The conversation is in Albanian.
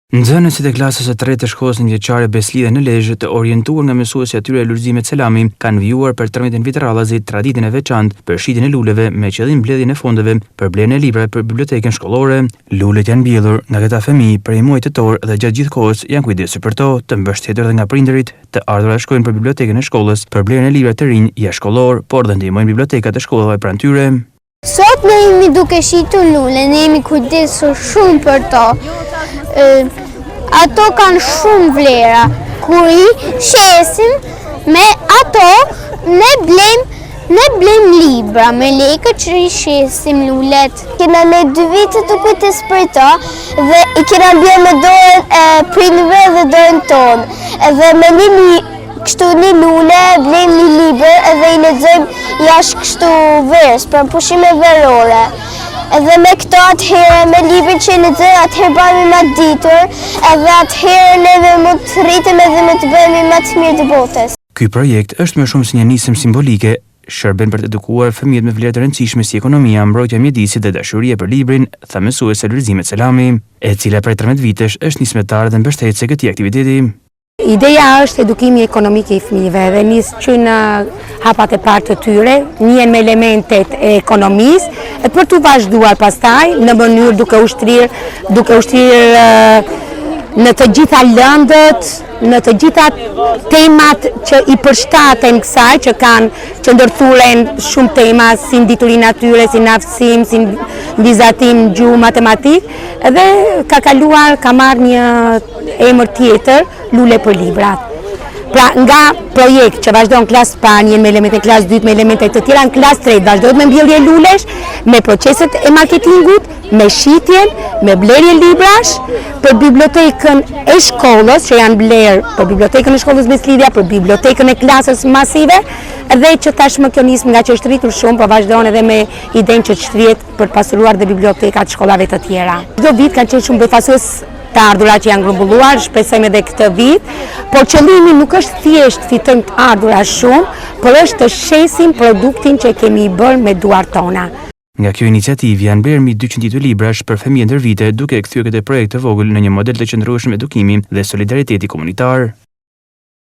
Nxënësit e klasës së tretë të shkollës njëqare Beslidhe në Lezhë, të orientuar nga mësuesi atyre Lulzime Selami, kanë vijuar për 13 vit radhazi traditën e veçantë për shitjen e luleve me qëllim mbledhjen e fondeve për blerjen e librave për bibliotekën shkollore. Lulet janë mbjellur nga këta fëmijë prej muajit tetor dhe gjatë gjithë kohës janë kujdesur për to, të mbështetur edhe nga prindërit, të ardhurat shkojnë për bibliotekën e shkollës për blerjen e librave të rinj jashtëkollor, por dhe ndihmojnë bibliotekat e shkollave pranë tyre. Sot ne jemi duke shitur lule, ne jemi kujdesur shumë për to. Ato kanë shumë vlera. Kur I shesim me ato, ne blejmë libra me lekët që I shesim lulet. Kena ne 2 vite të kujtes për to dhe I kena bjerë me dorën e prindërve dhe dorën tonë. Edhe me kështu një lule, blejmë një libër edhe I lexojmë jashtë kështu verës, për pushime verore. Edhe me këto atëherë, me librin që I lexojmë, atëherë bëhemi më të ditur, edhe atëherë neve mund të rritem edhe më të bëhemi më të mirë të botës. Ky projekt është më shumë se një nisëm simbolike, shërben për të edukuar fëmijët me vlera të rëndësishme si ekonomia, mbrojtja e mjedisit dhe dashuria për librin, tha mësuese Lulzime Selami, e cila prej 13 vitesh është nismetare dhe mbështetëse e këtij aktiviteti. Ideja është edukimi ekonomik I fëmijëve dhe nis që në hapat e parë të tyre, njën me elementet e ekonomisë, e për të vazhduar pastaj në mënyrë duke ushtrirë në të gjitha lëndët, në të gjitha temat që I përshtaten kësaj, që ndërthuren shumë tema, si nditurin natyre, si naftësim, si vizatim gjuhë matematik, dhe ka marrë një emër tjetër, Lule për librat. Pra nga projekt që vazhdojnë klasë parë, njën me elemente klasë 2, me elemente të tjera, në klasë 3 vazhdojnë me mbjellje lulesh, me proceset e marketingut, me shitjen, me blerje librash, për bibliotekën e shkollës, që janë blerë për bibliotekën e shkollës Beslidhja, për bibliotekën e klasës masive, dhe që tashmë kjo nismë nga që është rritur shumë, por vazhdojnë edhe me idenë që shtrihet për pasuruar dhe bibliotekat shkollave të tjera. Çdo vit kanë qenë shumë befasues të ardhurat që janë grumbulluar, shpresojmë edhe këtë vit, por qëllimi nuk është thjesht fitojmë të ardhurat shumë, por është të shesim produktin që kemi bërë me duart tona. Nga kjo iniciativë janë blerë mbi 200 librash për fëmijë ndër vite, duke kthyer këtë projekt të vogël në një model të qëndrueshëm edukimi dhe solidariteti komunitar.